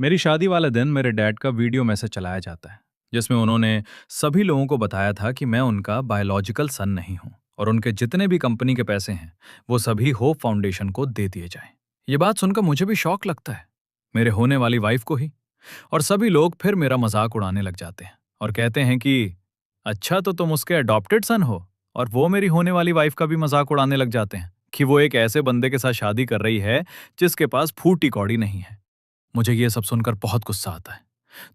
मेरी शादी वाले दिन मेरे डैड का वीडियो मैसेज चलाया जाता है जिसमें उन्होंने सभी लोगों को बताया था कि मैं उनका बायोलॉजिकल सन नहीं हूं और उनके जितने भी कंपनी के पैसे हैं वो सभी होप फाउंडेशन को दे दिए जाएं। ये बात सुनकर मुझे भी शौक लगता है, मेरे होने वाली वाइफ को ही। और सभी लोग फिर मेरा मजाक उड़ाने लग जाते हैं और कहते हैं कि अच्छा तो तुम उसके अडॉप्टेड सन हो। और वो मेरी होने वाली वाइफ का भी मजाक उड़ाने लग जाते हैं कि वो एक ऐसे बंदे के साथ शादी कर रही है जिसके पास फूटी कौड़ी नहीं है। मुझे ये सब सुनकर बहुत गुस्सा आता है,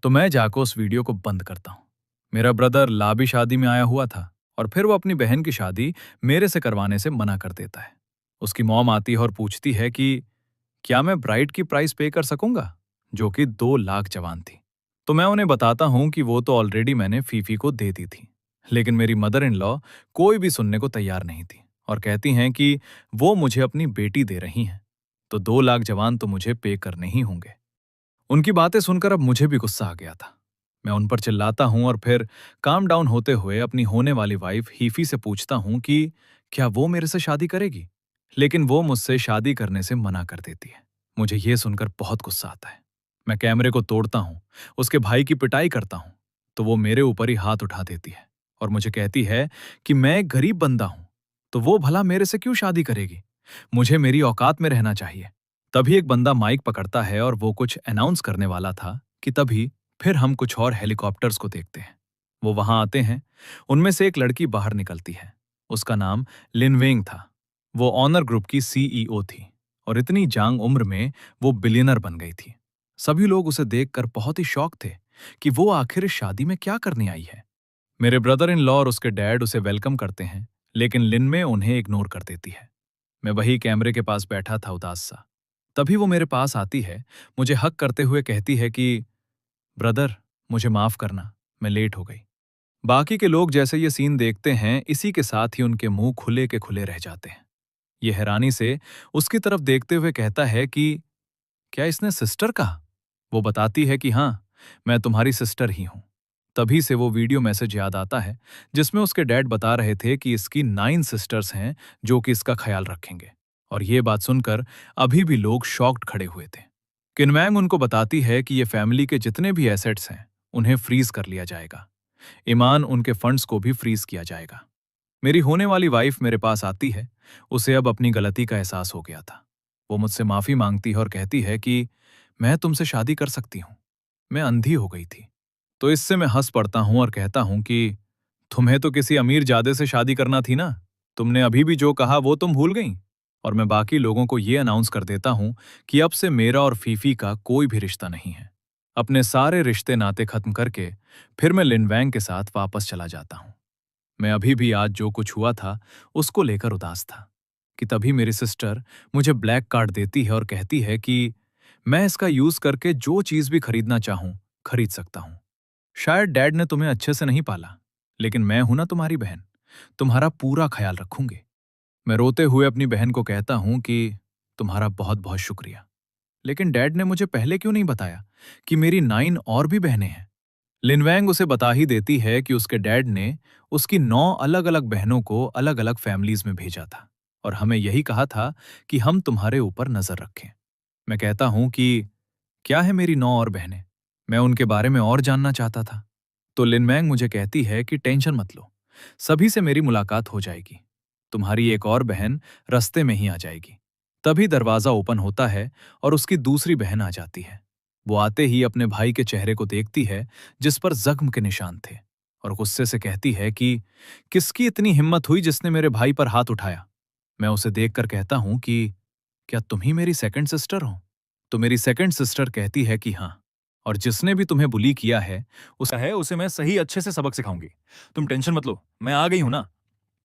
तो मैं जाकर उस वीडियो को बंद करता हूँ। मेरा ब्रदर लाबी शादी में आया हुआ था और फिर वो अपनी बहन की शादी मेरे से करवाने से मना कर देता है। उसकी मॉम आती है और पूछती है कि क्या मैं ब्राइड की प्राइस पे कर सकूंगा, जो कि 2 लाख जवान थी। तो मैं उन्हें बताता हूँ कि वो तो ऑलरेडी मैंने फीफी को दे दी थी। लेकिन मेरी मदर इन लॉ कोई भी सुनने को तैयार नहीं थी और कहती हैं कि वो मुझे अपनी बेटी दे रही हैं, तो 2 लाख जवान तो मुझे पे करने ही होंगे। उनकी बातें सुनकर अब मुझे भी गुस्सा आ गया था। मैं उन पर चिल्लाता हूं और फिर काम डाउन होते हुए अपनी होने वाली वाइफ हीफी से पूछता हूं कि क्या वो मेरे से शादी करेगी। लेकिन वो मुझसे शादी करने से मना कर देती है। मुझे ये सुनकर बहुत गुस्सा आता है। मैं कैमरे को तोड़ता हूं, उसके भाई की पिटाई करता हूं, तो वो मेरे ऊपर ही हाथ उठा देती है और मुझे कहती है कि मैं एक गरीब बंदा हूं, तो वो भला मेरे से क्यों शादी करेगी। मुझे मेरी औकात में रहना चाहिए। तभी एक बंदा माइक पकड़ता है और वो कुछ अनाउंस करने वाला था कि तभी फिर हम कुछ और हेलीकॉप्टर्स को देखते हैं। वो वहां आते हैं। उनमें से एक लड़की बाहर निकलती है। उसका नाम लिनवेंग था। वो ऑनर ग्रुप की सीईओ थी और इतनी जांग उम्र में वो बिलियनर बन गई थी। सभी लोग उसे देखकर बहुत ही शॉक थे कि वो आखिर इस शादी में क्या करने आई है। मेरे ब्रदर इन लॉ और उसके डैड उसे वेलकम करते हैं, लेकिन लिनमे उन्हें इग्नोर कर देती है। मैं वही कैमरे के पास बैठा था उदास सा। तभी वो मेरे पास आती है, मुझे हक करते हुए कहती है कि ब्रदर, मुझे माफ करना, मैं लेट हो गई। बाकी के लोग जैसे ये सीन देखते हैं, इसी के साथ ही उनके मुंह खुले के खुले रह जाते हैं। ये हैरानी से उसकी तरफ देखते हुए कहता है कि क्या इसने सिस्टर कहा। वो बताती है कि हाँ, मैं तुम्हारी सिस्टर ही हूं। तभी से वो वीडियो मैसेज याद आता है जिसमें उसके डैड बता रहे थे कि इसकी 9 सिस्टर्स हैं जो कि इसका ख्याल रखेंगे। और ये बात सुनकर अभी भी लोग शॉक्ड खड़े हुए थे। किनमैंग उनको बताती है कि ये फैमिली के जितने भी एसेट्स हैं उन्हें फ्रीज कर लिया जाएगा। ईमान उनके फंड्स को भी फ्रीज किया जाएगा। मेरी होने वाली वाइफ मेरे पास आती है। उसे अब अपनी गलती का एहसास हो गया था। वो मुझसे माफी मांगती है और कहती है कि मैं तुमसे शादी कर सकती हूं, मैं अंधी हो गई थी। तो इससे मैं हंस पड़ता हूं और कहता हूं कि तुम्हें तो किसी अमीर जादे से शादी करना थी ना। तुमने अभी भी जो कहा वो तुम भूल गई। और मैं बाकी लोगों को ये अनाउंस कर देता हूं कि अब से मेरा और फीफी का कोई भी रिश्ता नहीं है। अपने सारे रिश्ते नाते खत्म करके फिर मैं लिनवैंग के साथ वापस चला जाता हूं। मैं अभी भी आज जो कुछ हुआ था उसको लेकर उदास था कि तभी मेरी सिस्टर मुझे ब्लैक कार्ड देती है और कहती है कि मैं इसका यूज करके जो चीज भी खरीदना चाहूं खरीद सकता हूं। शायद डैड ने तुम्हें अच्छे से नहीं पाला, लेकिन मैं हूं ना तुम्हारी बहन, तुम्हारा पूरा ख्याल रखूंगी। मैं रोते हुए अपनी बहन को कहता हूं कि तुम्हारा बहुत बहुत शुक्रिया, लेकिन डैड ने मुझे पहले क्यों नहीं बताया कि मेरी 9 और भी बहनें हैं। लिनवैंग उसे बता ही देती है कि उसके डैड ने उसकी 9 अलग अलग बहनों को अलग अलग फैमिलीज में भेजा था और हमें यही कहा था कि हम तुम्हारे ऊपर नजर रखें। मैं कहता हूं कि क्या है मेरी 9 और बहनें, मैं उनके बारे में और जानना चाहता था। तो लिनमैंग मुझे कहती है कि टेंशन मत लो, सभी से मेरी मुलाकात हो जाएगी। तुम्हारी एक और बहन रास्ते में ही आ जाएगी। तभी दरवाजा ओपन होता है और उसकी दूसरी बहन आ जाती है। वो आते ही अपने भाई के चेहरे को देखती है जिस पर जख्म के निशान थे और गुस्से से कहती है कि किसकी इतनी हिम्मत हुई जिसने मेरे भाई पर हाथ उठाया। मैं उसे देखकर कहता हूं कि क्या तुम ही मेरी सेकंड सिस्टर हो। तो मेरी सेकंड सिस्टर कहती है कि हाँ, और जिसने भी तुम्हें बुली किया है उसे मैं सही अच्छे से सबक सिखाऊंगी। तुम टेंशन मत लो, मैं आ गई हूं ना।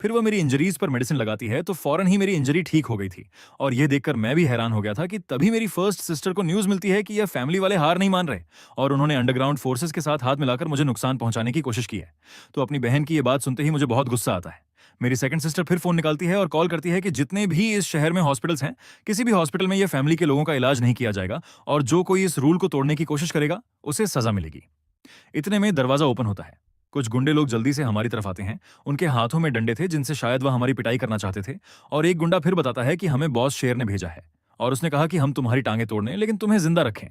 फिर वो मेरी इंजरीज पर मेडिसिन लगाती है तो फौरन ही मेरी इंजरी ठीक हो गई थी। और ये देखकर मैं भी हैरान हो गया था कि तभी मेरी फर्स्ट सिस्टर को न्यूज मिलती है कि यह फैमिली वाले हार नहीं मान रहे और उन्होंने अंडरग्राउंड फोर्सेस के साथ हाथ मिलाकर मुझे नुकसान पहुंचाने की कोशिश की है। तो अपनी बहन की ये बात सुनते ही मुझे बहुत गुस्सा आता है। मेरी सेकंड सिस्टर फिर फोन निकालती है और कॉल करती है कि जितने भी इस शहर में हॉस्पिटल्स हैं, किसी भी हॉस्पिटल में यह फैमिली के लोगों का इलाज नहीं किया जाएगा और जो कोई इस रूल को तोड़ने की कोशिश करेगा उसे सजा मिलेगी। इतने में दरवाजा ओपन होता है। कुछ गुंडे लोग जल्दी से हमारी तरफ आते हैं। उनके हाथों में डंडे थे जिनसे शायद वह हमारी पिटाई करना चाहते थे। और एक गुंडा फिर बताता है कि हमें बॉस शेर ने भेजा है और उसने कहा कि हम तुम्हारी टांगें तोड़ने लेकिन तुम्हें जिंदा रखें।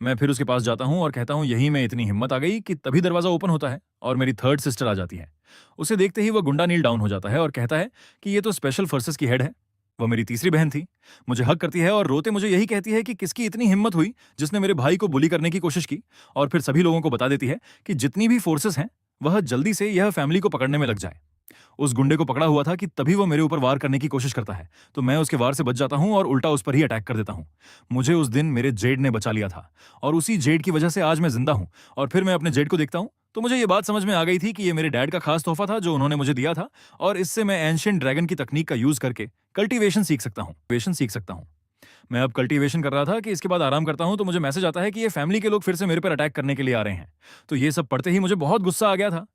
मैं फिर उसके पास जाता हूँ और कहता हूँ यही में इतनी हिम्मत आ गई कि तभी दरवाजा ओपन होता है और मेरी थर्ड सिस्टर आ जाती है। उसे देखते ही वह गुंडा नील डाउन हो जाता है और कहता है कि ये तो स्पेशल फोर्सेस की हेड है। वह मेरी तीसरी बहन थी। मुझे हक करती है और रोते मुझे यही कहती है कि किसकी इतनी हिम्मत हुई जिसने मेरे भाई को बुली करने की कोशिश की, और फिर सभी लोगों को बता देती है कि जितनी भी फोर्सेस हैं वह जल्दी से यह फैमिली को पकड़ने में लग जाए। उस गुंडे को पकड़ा हुआ था कि तभी वो मेरे ऊपर वार करने की कोशिश करता है, तो मैं उसके वार से बच जाता हूं और उल्टा उस पर ही अटैक कर देता हूं। मुझे उस दिन मेरे जेड ने बचा लिया था और उसी जेड की वजह से आज मैं जिंदा हूं। और फिर मैं अपने जेड को देखता हूं तो मुझे ये बात समझ में आ गई थी कि ये मेरे डैड का खास तोहफा था जो उन्होंने मुझे दिया था, और इससे मैं एंशिएंट ड्रैगन की तकनीक का यूज करके कल्टीवेशन सीख सकता हूं। मैं अब कल्टीवेशन कर रहा था कि इसके बाद आराम करता हूं तो मुझे मैसेज आता है कि ये फैमिली के लोग फिर से मेरे पर अटैक करने के लिए आ रहे हैं। तो ये सब पढ़ते ही मुझे बहुत गुस्सा आ गया था।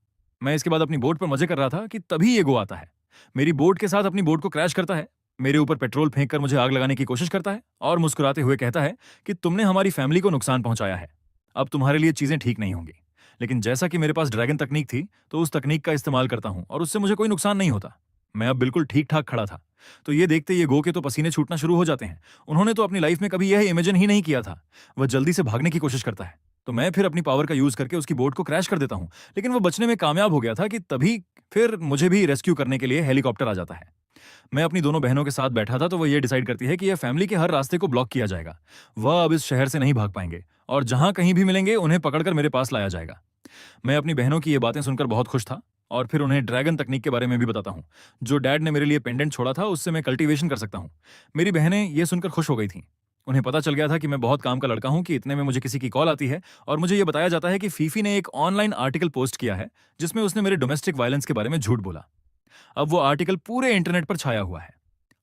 मैं इसके बाद अपनी बोट पर मजे कर रहा था कि तभी ये गो आता है, मेरी बोट के साथ अपनी बोट को क्रैश करता है, मेरे ऊपर पेट्रोल फेंक कर मुझे आग लगाने की कोशिश करता है और मुस्कुराते हुए कहता है कि तुमने हमारी फैमिली को नुकसान पहुंचाया है, अब तुम्हारे लिए चीजें ठीक नहीं होंगी। लेकिन जैसा कि मेरे पास ड्रैगन तकनीक थी तो उस तकनीक का इस्तेमाल करता हूं और उससे मुझे कोई नुकसान नहीं होता। मैं अब बिल्कुल ठीक ठाक खड़ा था। तो ये देखते ये गो के तो पसीने छूटना शुरू हो जाते हैं। उन्होंने तो अपनी लाइफ में कभी यह इमेजिन ही नहीं किया था। वह जल्दी से भागने की कोशिश करता है, तो मैं फिर अपनी पावर का यूज करके उसकी बोट को क्रैश कर देता हूं। लेकिन वो बचने में कामयाब हो गया था कि तभी फिर मुझे भी रेस्क्यू करने के लिए हेलीकॉप्टर आ जाता है। मैं अपनी दोनों बहनों के साथ बैठा था तो वो ये डिसाइड करती है कि यह फैमिली के हर रास्ते को ब्लॉक किया जाएगा। वह अब इस शहर से नहीं भाग पाएंगे और जहां कहीं भी मिलेंगे उन्हें पकड़कर मेरे पास लाया जाएगा। मैं अपनी बहनों की ये बातें सुनकर बहुत खुश था और फिर उन्हें ड्रैगन तकनीक के बारे में भी बताता हूँ। जो डैड ने मेरे लिए पेंडेंट छोड़ा था उससे मैं कल्टीवेशन कर सकता हूँ। मेरी बहनें ये सुनकर खुश हो गई थीं। उन्हें पता चल गया था कि मैं बहुत काम का लड़का हूँ कि इतने में मुझे किसी की कॉल आती है और मुझे ये बताया जाता है कि फीफी ने एक ऑनलाइन आर्टिकल पोस्ट किया है जिसमें उसने मेरे डोमेस्टिक वायलेंस के बारे में झूठ बोला। अब वो आर्टिकल पूरे इंटरनेट पर छाया हुआ है।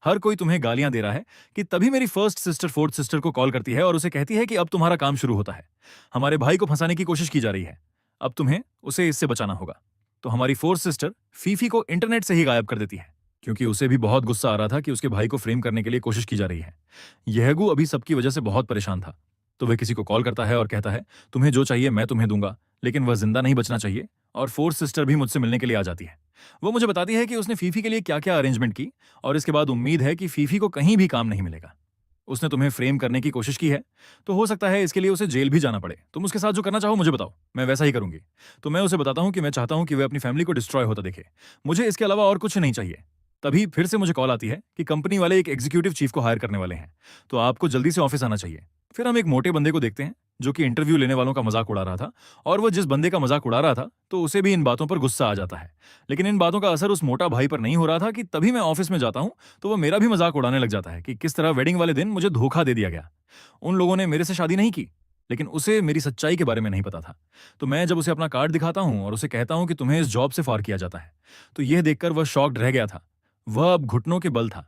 हर कोई तुम्हें गालियां दे रहा है कि तभी मेरी फर्स्ट सिस्टर फोर्थ सिस्टर को कॉल करती है और उसे कहती है कि अब तुम्हारा काम शुरू होता है। हमारे भाई को फंसाने की कोशिश की जा रही है, अब तुम्हें उसे इससे बचाना होगा। तो हमारी फोर्थ सिस्टर फीफी को इंटरनेट से ही गायब कर देती है क्योंकि उसे भी बहुत गुस्सा आ रहा था कि उसके भाई को फ्रेम करने के लिए कोशिश की जा रही है। यहगू अभी सबकी वजह से बहुत परेशान था, तो वह किसी को कॉल करता है और कहता है तुम्हें जो चाहिए मैं तुम्हें दूंगा, लेकिन वह जिंदा नहीं बचना चाहिए। और फोर्थ सिस्टर भी मुझसे मिलने के लिए आ जाती है। वो मुझे बताती है कि उसने फीफी के लिए क्या क्या अरेंजमेंट की और इसके बाद उम्मीद है कि फीफी को कहीं भी काम नहीं मिलेगा। उसने तुम्हें फ्रेम करने की कोशिश की है तो हो सकता है इसके लिए उसे जेल भी जाना पड़े। तुम उसके साथ जो करना चाहो मुझे बताओ, मैं वैसा ही करूंगी। तो मैं उसे बताता हूं कि मैं चाहता हूं कि वह अपनी फैमिली को डिस्ट्रॉय होता देखे, मुझे इसके अलावा और कुछ नहीं चाहिए। तभी फिर से मुझे कॉल आती है कि कंपनी वाले एक एग्जीक्यूटिव चीफ को हायर करने वाले हैं, तो आपको जल्दी से ऑफिस आना चाहिए। फिर हम एक मोटे बंदे को देखते हैं जो कि इंटरव्यू लेने वालों का मजाक उड़ा रहा था, और वो जिस बंदे का मजाक उड़ा रहा था तो उसे भी इन बातों पर गुस्सा आ जाता है। लेकिन इन बातों का असर उस मोटा भाई पर नहीं हो रहा था कि तभी मैं ऑफिस में जाता हूं तो वो मेरा भी मजाक उड़ाने लग जाता है कि किस तरह वेडिंग वाले दिन मुझे धोखा दे दिया गया। उन लोगों ने मेरे से शादी नहीं की, लेकिन उसे मेरी सच्चाई के बारे में नहीं पता था। तो मैं जब उसे अपना कार्ड दिखाता हूं और उसे कहता हूं कि तुम्हें इस जॉब से फार किया जाता है, तो यह देखकर वह शॉक्ड रह गया था। वह अब घुटनों के बल था,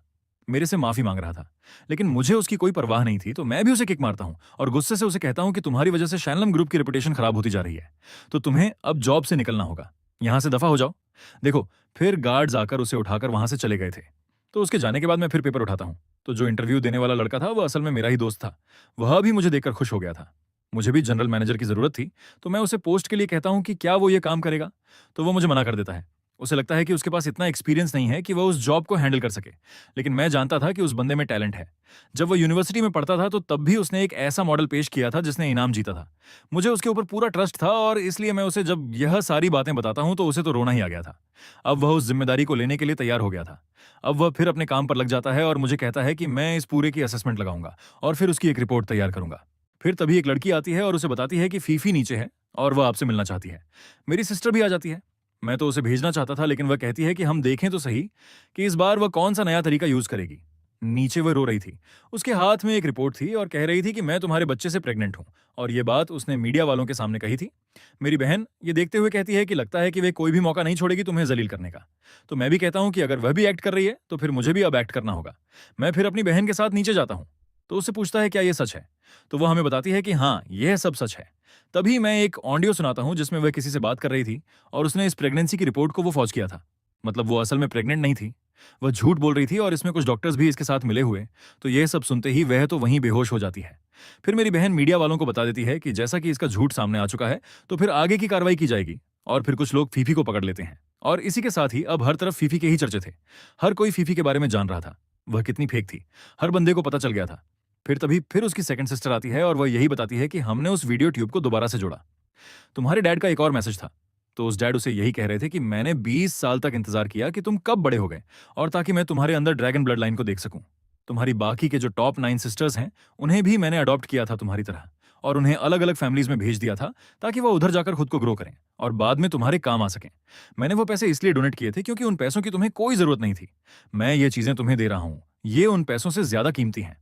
मेरे से माफी मांग रहा था, लेकिन मुझे उसकी कोई परवाह नहीं थी। तो मैं भी उसे किक मारता हूं और गुस्से से उसे कहता हूं कि तुम्हारी वजह से शैनलम ग्रुप की रेपुटेशन खराब होती जा रही है, तो तुम्हें अब जॉब से निकलना होगा, यहां से दफा हो जाओ। देखो, फिर गार्ड्स आकर उसे उठाकर वहां से चले गए थे। तो उसके जाने के बाद मैं फिर पेपर उठाता हूं, तो जो इंटरव्यू देने वाला लड़का था वह असल में मेरा ही दोस्त था। वह भी मुझे देखकर खुश हो गया था। मुझे भी जनरल मैनेजर की जरूरत थी, तो मैं उसे पोस्ट के लिए कहता हूं कि क्या वो ये काम करेगा, तो वो मुझे मना कर देता है। उसे लगता है कि उसके पास इतना एक्सपीरियंस नहीं है कि वह उस जॉब को हैंडल कर सके। लेकिन मैं जानता था कि उस बंदे में टैलेंट है। जब वह यूनिवर्सिटी में पढ़ता था तो तब भी उसने एक ऐसा मॉडल पेश किया था जिसने इनाम जीता था। मुझे उसके ऊपर पूरा ट्रस्ट था और इसलिए मैं उसे जब यह सारी बातें बताता हूं तो उसे तो रोना ही आ गया था। अब वह उस जिम्मेदारी को लेने के लिए तैयार हो गया था। अब वह फिर अपने काम पर लग जाता है और मुझे कहता है कि मैं इस पूरे की असेसमेंट लगाऊंगा और फिर उसकी एक रिपोर्ट तैयार करूंगा। फिर तभी एक लड़की आती है और उसे बताती है कि फीफी नीचे है और वह आपसे मिलना चाहती है। मेरी सिस्टर भी आ जाती है। मैं तो उसे भेजना चाहता था, लेकिन वह कहती है कि हम देखें तो सही कि इस बार वह कौन सा नया तरीका यूज करेगी। नीचे वह रो रही थी। उसके हाथ में एक रिपोर्ट थी और कह रही थी कि मैं तुम्हारे बच्चे से प्रेग्नेंट हूं, और यह बात उसने मीडिया वालों के सामने कही थी। मेरी बहन ये देखते हुए कहती है कि लगता है कि वे कोई भी मौका नहीं छोड़ेगी तुम्हें जलील करने का। तो मैं भी कहता हूं कि अगर वह भी एक्ट कर रही है तो फिर मुझे भी अब एक्ट करना होगा। मैं फिर अपनी बहन के साथ नीचे जाता हूं, तो उससे पूछता है क्या यह सच है, तो वह हमें बताती है कि हाँ, यह सब सच है। तभी मैं एक ऑडियो सुनाता हूं जिसमें वह किसी से बात कर रही थी और उसने इस प्रेगनेंसी की रिपोर्ट को वो फौज किया था। मतलब वो असल में प्रेग्नेंट नहीं थी, वह झूठ बोल रही थी और इसमें कुछ डॉक्टर्स भी इसके साथ मिले हुए। तो यह सब सुनते ही वह तो वहीं बेहोश हो जाती है। फिर मेरी बहन मीडिया वालों को बता देती है कि जैसा कि इसका झूठ सामने आ चुका है तो फिर आगे की कार्रवाई की जाएगी, और फिर कुछ लोग फीफी को पकड़ लेते हैं। और इसी के साथ ही अब हर तरफ फीफी के ही चर्चे थे। हर कोई फीफी के बारे में जान रहा था। वह कितनी फेक थी, हर बंदे को पता चल गया था। फिर उसकी सेकंड सिस्टर आती है और वह यही बताती है कि हमने उस वीडियो ट्यूब को दोबारा से जोड़ा। तुम्हारे डैड का एक और मैसेज था। तो उस डैड उसे यही कह रहे थे कि मैंने 20 साल तक इंतजार किया कि तुम कब बड़े हो गए और ताकि मैं तुम्हारे अंदर ड्रैगन ब्लड लाइन को देख सकूं। तुम्हारी बाकी के जो टॉप 9 सिस्टर्स हैं, उन्हें भी मैंने अडॉप्ट किया था तुम्हारी तरह और उन्हें अलग-अलग फैमिलीज में भेज दिया था ताकि वो उधर जाकर खुद को ग्रो करें और बाद में तुम्हारे काम आ सकें। मैंने वो पैसे इसलिए डोनेट किए थे क्योंकि उन पैसों की तुम्हें कोई जरूरत नहीं थी। मैं ये चीजें तुम्हें दे रहा हूं, ये उन पैसों से ज्यादा कीमती हैं।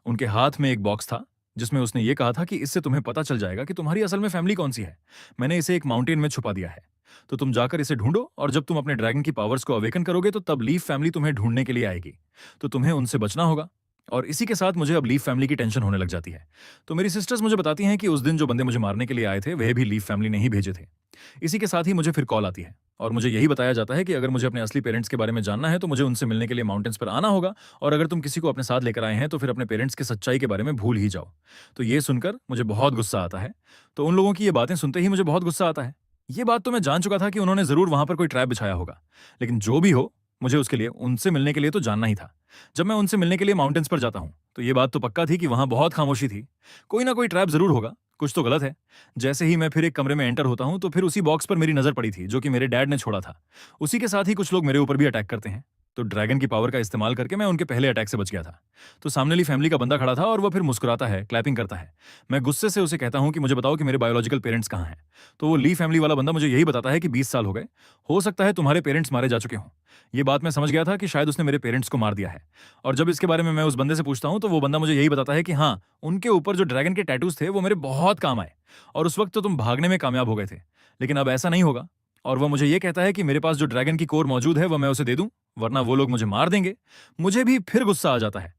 उनके हाथ में एक बॉक्स था जिसमें उसने ये कहा था कि इससे तुम्हें पता चल जाएगा कि तुम्हारी असल में फैमिली कौन सी है। मैंने इसे एक माउंटेन में छुपा दिया है। तो तुम जाकर इसे ढूंढो और जब तुम अपने ड्रैगन की पावर्स को अवेकन करोगे तो तब लीफ फैमिली तुम्हें ढूंढने के लिए आएगी। तो तुम्हें उनसे बचना होगा। और इसी के साथ मुझे अब लीफ फैमिली की टेंशन होने लग जाती है। तो मेरी सिस्टर्स मुझे बताती हैं कि उस दिन जो बंदे मुझे मारने के लिए आए थे वह भी लीफ फैमिली ने ही भेजे थे। इसी के साथ ही मुझे फिर कॉल आती है और मुझे यही बताया जाता है कि अगर मुझे अपने असली पेरेंट्स के बारे में जानना है तो मुझे उनसे मिलने के लिए माउंटेन्स पर आना होगा और अगर तुम किसी को अपने साथ लेकर आए हैं तो फिर अपने पेरेंट्स की सच्चाई के बारे में भूल ही जाओ। तो ये सुनकर मुझे बहुत गुस्सा आता है। तो उन लोगों की ये बातें सुनते ही मुझे बहुत गुस्सा आता है। ये बात तो मैं जान चुका था कि उन्होंने जरूर वहां पर कोई ट्रैप बिछाया होगा, लेकिन जो भी हो मुझे उसके लिए उनसे मिलने के लिए तो जानना ही था। जब मैं उनसे मिलने के लिए माउंटेन्स पर जाता हूँ तो ये बात तो पक्का थी कि वहां बहुत खामोशी थी। कोई ना कोई ट्रैप जरूर होगा, कुछ तो गलत है। जैसे ही मैं फिर एक कमरे में एंटर होता हूं तो फिर उसी बॉक्स पर मेरी नजर पड़ी थी जो कि मेरे डैड ने छोड़ा था। उसी के साथ ही कुछ लोग मेरे ऊपर भी अटैक करते हैं। तो ड्रैगन की पावर का इस्तेमाल करके मैं उनके पहले अटैक से बच गया था। तो सामने वाली फैमिली का बंदा खड़ा था और वह फिर मुस्कुराता है, क्लैपिंग करता है। मैं गुस्से से उसे कहता हूं कि मुझे बताओ कि मेरे बायोलॉजिकल पेरेंट्स कहाँ हैं। तो वो ली फैमिली वाला बंदा मुझे यही बताता है कि 20 साल हो गए, हो सकता है तुम्हारे पेरेंट्स मारे जा चुके हों। ये बात मैं समझ गया था कि शायद उसने मेरे पेरेंट्स को मार दिया है। और जब इसके बारे में मैं उस बंदे से पूछता हूं तो वो बंदा मुझे यही बताता है कि हाँ, उनके ऊपर जो ड्रैगन के टैटूज थे वो मेरे बहुत काम आए और उस वक्त तो तुम भागने में कामयाब हो गए थे, लेकिन अब ऐसा नहीं होगा। और वह मुझे ये कहता है कि मेरे पास जो ड्रैगन की कोर मौजूद है वह मैं उसे दे दूं, वरना वो लोग मुझे मार देंगे। मुझे भी फिर गुस्सा आ जाता है।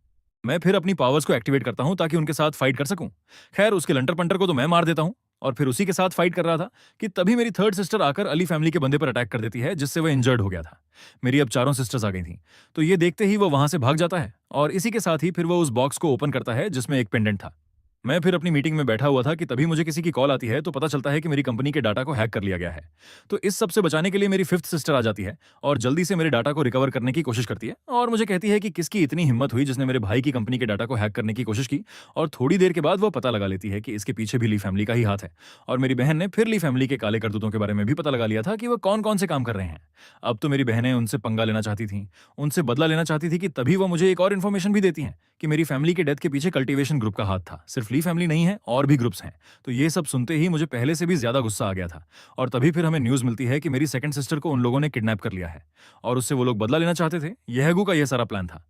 मैं फिर अपनी पावर्स को एक्टिवेट करता हूं ताकि उनके साथ फाइट कर सकूं। खैर, उसके लंटर पंटर को तो मैं मार देता हूं और फिर उसी के साथ फाइट कर रहा था कि तभी मेरी थर्ड सिस्टर आकर अली फैमिली के बंदे पर अटैक कर देती है, जिससे वह इंजर्ड हो गया था। मेरी अब चारों सिस्टर्स आ गई थी। तो ये देखते ही वो वहां से भाग जाता है और इसी के साथ ही फिर वो उस बॉक्स को ओपन करता है जिसमें एक पेंडेंट था। मैं फिर अपनी मीटिंग में बैठा हुआ था कि तभी मुझे किसी की कॉल आती है तो पता चलता है कि मेरी कंपनी के डाटा को हैक कर लिया गया है। तो इस सब से बचाने के लिए मेरी फिफ्थ सिस्टर आ जाती है और जल्दी से मेरे डाटा को रिकवर करने की कोशिश करती है और मुझे कहती है कि किसकी इतनी हिम्मत हुई जिसने मेरे भाई की कंपनी के डाटा को हैक करने की कोशिश की। और थोड़ी देर के बाद वो पता लगा लेती है कि इसके पीछे भी ली फैमिली का ही हाथ है। और मेरी बहन ने फिर ली फैमिली के काले करतूतों के बारे में भी पता लगा लिया था कि वो कौन कौन से काम कर रहे हैं। अब तो मेरी बहनें उनसे पंगा लेना चाहती थी, उनसे बदला लेना चाहती थी कि तभी वो मुझे एक और इन्फॉर्मेशन भी देती हैं कि मेरी फैमिली के डेथ के पीछे कल्टीवेशन ग्रुप का हाथ था। सिर्फ ली फैमिली नहीं है, और भी ग्रुप्स हैं। तो ये सब सुनते ही मुझे पहले से भी ज्यादा गुस्सा आ गया था। और तभी फिर हमें न्यूज मिलती है कि मेरी सेकंड सिस्टर को उन लोगों ने किडनैप कर लिया है और उससे वो लोग बदला लेना चाहते थे। ये हेगू का यह सारा प्लान था।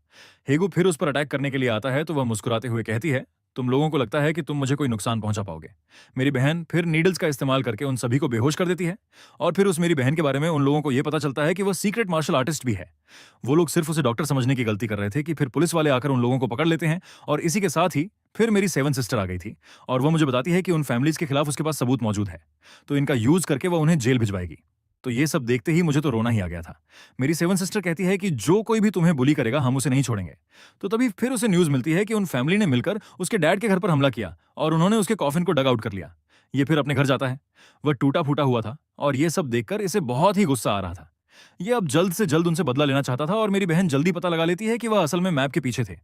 हेगू फिर उस पर अटैक करने के लिए आता है तो वह मुस्कुराते हुए कहती है, तुम लोगों को लगता है कि तुम मुझे कोई नुकसान पहुंचा पाओगे। मेरी बहन फिर नीडल्स का इस्तेमाल करके उन सभी को बेहोश कर देती है। और फिर उस मेरी बहन के बारे में उन लोगों को यह पता चलता है कि वह सीक्रेट मार्शल आर्टिस्ट भी है। वो लोग सिर्फ उसे डॉक्टर समझने की गलती कर रहे थे कि फिर पुलिस वाले आकर उन लोगों को पकड़ लेते हैं। और इसी के साथ ही फिर मेरी सेवन सिस्टर आ गई थी और वो मुझे बताती है कि उन फैमिलीज के खिलाफ उसके पास सबूत मौजूद है, तो इनका यूज करके वो उन्हें जेल भिजवाएगी। तो ये सब देखते ही मुझे तो रोना ही आ गया था। मेरी सेवन सिस्टर कहती है कि जो कोई भी तुम्हें बुली करेगा हम उसे नहीं छोड़ेंगे। तो तभी फिर उसे न्यूज मिलती है कि उन फैमिली ने मिलकर उसके डैड के घर पर हमला किया और उन्होंने उसके कॉफिन को डग आउट कर लिया। ये फिर अपने घर जाता है। वह टूटा फूटा हुआ था और ये सब देखकर इसे बहुत ही गुस्सा आ रहा था। ये अब जल्द से जल्द उनसे बदला लेना चाहता था और मेरी बहन जल्दी पता लगा लेती है कि वह असल में मैप के पीछे थे।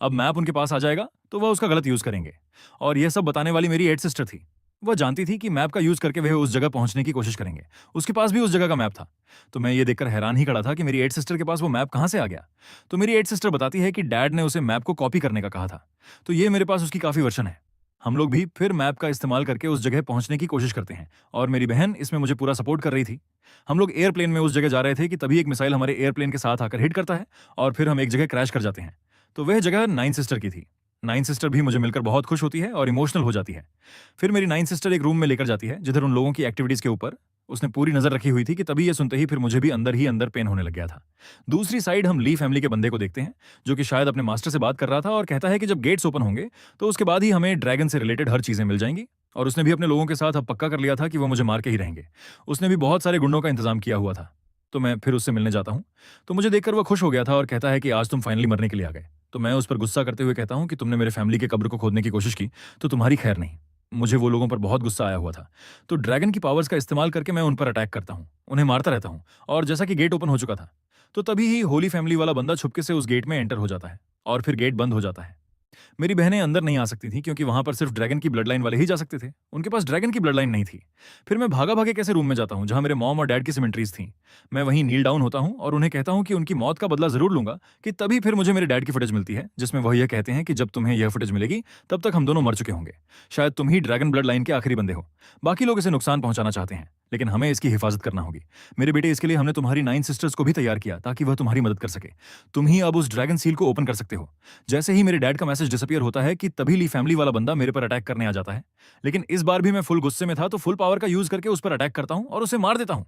अब मैप उनके पास आ जाएगा तो वह उसका गलत यूज करेंगे। और यह सब बताने वाली मेरी एट सिस्टर थी। वह जानती थी कि मैप का यूज करके वह उस जगह पहुंचने की कोशिश करेंगे। उसके पास भी उस जगह का मैप था। तो मैं ये देखकर हैरान ही खड़ा था कि मेरी एट सिस्टर के पास वो मैप कहां से आ गया। तो मेरी एट सिस्टर बताती है कि डैड ने उसे मैप को कॉपी करने का कहा था। तो ये मेरे पास उसकी काफी वर्षन है। हम लोग भी फिर मैप का इस्तेमाल करके उस जगह पहुंचने की कोशिश करते हैं और मेरी बहन इसमें मुझे पूरा सपोर्ट कर रही थी। हम लोग एयरप्लेन में उस जगह जा रहे थे कि तभी एक मिसाइल हमारे एयरप्लेन के साथ आकर हिट करता है और फिर हम एक जगह क्रैश कर जाते हैं। तो वह जगह नाइन सिस्टर की थी। नाइन सिस्टर भी मुझे मिलकर बहुत खुश होती है और इमोशनल हो जाती है। फिर मेरी नाइन सिस्टर एक रूम में लेकर जाती है जिधर उन लोगों की एक्टिविटीज के ऊपर उसने पूरी नजर रखी हुई थी कि तभी ये सुनते ही फिर मुझे भी अंदर पेन होने लग गया था। दूसरी साइड हम ली फैमिली के बंदे को देखते हैं जो कि शायद अपने मास्टर से बात कर रहा था और कहता है कि जब गेट्स ओपन होंगे तो उसके बाद ही हमें ड्रैगन से रिलेटेड हर चीजें मिल जाएंगी। और उसने भी अपने लोगों के साथ अब पक्का कर लिया था कि वो मुझे मार के ही रहेंगे। उसने भी बहुत सारे गुंडों का इंतजाम किया हुआ था। तो मैं फिर उससे मिलने जाता हूँ। तो मुझे देखकर वो खुश हो गया था और कहता है कि आज तुम फाइनली मरने के लिए आ गए। तो मैं उस पर गुस्सा करते हुए कहता हूँ कि तुमने मेरे फैमिली के कब्र को खोदने की कोशिश की तो तुम्हारी खैर नहीं। मुझे वो लोगों पर बहुत गुस्सा आया हुआ था। तो ड्रैगन की पावर्स का इस्तेमाल करके मैं उन पर अटैक करता हूँ, उन्हें मारता रहता हूँ। और जैसा कि गेट ओपन हो चुका था तो तभी ही होली फैमिली वाला बंदा छुपके से उस गेट में एंटर हो जाता है और फिर गेट बंद हो जाता है। मेरी बहनें अंदर नहीं आ सकती थीं क्योंकि वहां पर सिर्फ ड्रैगन की ब्लड लाइन वाले ही जा सकते थे। उनके पास ड्रैगन की ब्लड लाइन नहीं थी। फिर मैं भागा भागे कैसे रूम में जाता हूँ जहां मेरे मॉम और डैड की सिमेंट्रीज थी। मैं वहीं नील डाउन होता हूँ और उन्हें कहता हूँ कि उनकी मौत का बदला जरूर लूंगा। कि तभी फिर मुझे मेरे डैड की फुटेज मिलती है जिसमें वह यह कहते हैं कि जब तुम्हें यह फुटेज मिलेगी तब तक हम दोनों मर चुके होंगे। शायद तुम ही ड्रैगन ब्लड लाइन के आखिरी बंदे हो। बाकी लोग इसे नुकसान पहुंचाना चाहते हैं लेकिन हमें इसकी हिफाजत करना होगी। मेरे बेटे, इसके लिए हमने तुम्हारी 9 सिस्टर्स को भी तैयार किया ताकि वह तुम्हारी मदद कर सके। तुम ही अब उस ड्रैगन सील को ओपन कर सकते हो। जैसे ही मेरे डैड का मैसेज डिसअपीयर होता है कि तभी ली फैमिली वाला बंदा मेरे पर अटैक करने आ जाता है। लेकिन इस बार भी मैं फुल गुस्से में था तो फुल पावर का यूज करके उस पर अटैक करता हूं और उसे मार देता हूं।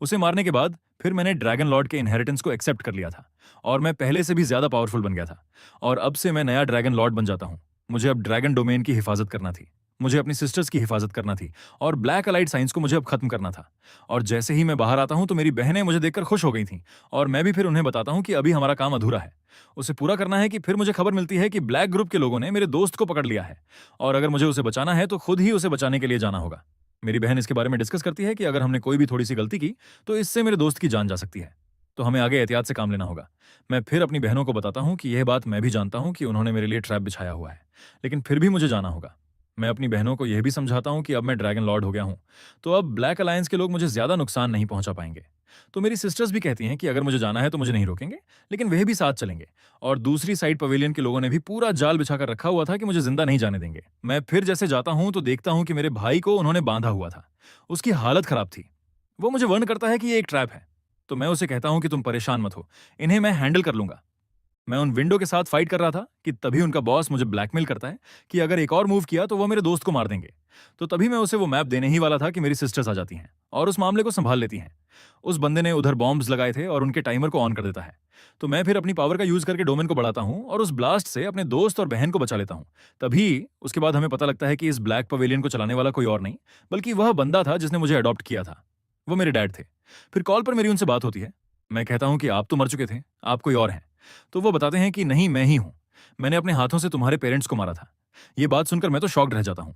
उसे मारने के बाद फिर मैंने ड्रैगन लॉर्ड के इनहेरिटेंस को एक्सेप्ट कर लिया था और मैं पहले से भी ज्यादा पावरफुल बन गया था। और अब से मैं नया ड्रैगन लॉर्ड बन जाता हूं। मुझे अब ड्रैगन डोमेन की हिफाजत करना थी। मुझे अपनी सिस्टर्स की हिफाजत करना थी और ब्लैक अलाइड साइंस को मुझे अब खत्म करना था। और जैसे ही मैं बाहर आता हूं तो मेरी बहनें मुझे देखकर खुश हो गई थीं और मैं भी फिर उन्हें बताता हूं कि अभी हमारा काम अधूरा है। उसे पूरा करना है कि फिर मुझे खबर मिलती है कि ब्लैक ग्रुप के लोगों ने मेरे दोस्त को पकड़ लिया है और अगर मुझे उसे बचाना है तो खुद ही उसे बचाने के लिए जाना होगा। मेरी बहन इसके बारे में डिस्कस करती है कि अगर हमने कोई भी थोड़ी सी गलती की तो इससे मेरे दोस्त की जान जा सकती है। तो हमें आगे एहतियात से काम लेना होगा। मैं फिर अपनी बहनों को बताता हूँ कि यह बात मैं भी जानता हूँ कि उन्होंने मेरे लिए ट्रैप बिछाया हुआ है, लेकिन फिर भी मुझे जाना होगा। मैं अपनी बहनों को यह भी समझाता हूँ कि अब मैं ड्रैगन लॉर्ड हो गया हूँ, तो अब ब्लैक अलायंस के लोग मुझे ज्यादा नुकसान नहीं पहुंचा पाएंगे। तो मेरी सिस्टर्स भी कहती हैं कि अगर मुझे जाना है तो मुझे नहीं रोकेंगे, लेकिन वह भी साथ चलेंगे। और दूसरी साइड पवेलियन के लोगों ने भी पूरा जाल बिछाकर रखा हुआ था कि मुझे जिंदा नहीं जाने देंगे। मैं फिर जैसे जाता हूं तो देखता हूं कि मेरे भाई को उन्होंने बांधा हुआ था। उसकी हालत खराब थी। वो मुझे वार्न करता है कि ये एक ट्रैप है। तो मैं उसे कहता हूं कि तुम परेशान मत हो, इन्हें मैं हैंडल कर लूंगा। मैं उन विंडो के साथ फाइट कर रहा था कि तभी उनका बॉस मुझे ब्लैकमेल करता है कि अगर एक और मूव किया तो वो मेरे दोस्त को मार देंगे। तो तभी मैं उसे वो मैप देने ही वाला था कि मेरी सिस्टर्स आ जाती हैं और उस मामले को संभाल लेती हैं। उस बंदे ने उधर बॉम्ब्स लगाए थे और उनके टाइमर को ऑन कर देता है। तो मैं फिर अपनी पावर का यूज करके डोमेन को बढ़ाता हूं और उस ब्लास्ट से अपने दोस्त और बहन को बचा लेता हूं। तभी उसके बाद हमें पता लगता है कि इस ब्लैक पवेलियन को चलाने वाला कोई और नहीं बल्कि वह बंदा था जिसने मुझे अडॉप्ट किया था। वो मेरे डैड थे। फिर कॉल पर मेरी उनसे बात होती है। मैं कहता हूं कि आप तो मर चुके थे, आप कोई और हैं। तो वो बताते हैं कि नहीं, मैं ही हूं। मैंने अपने हाथों से तुम्हारे पेरेंट्स को मारा था। ये बात सुनकर मैं तो शॉक्ड रह जाता हूं।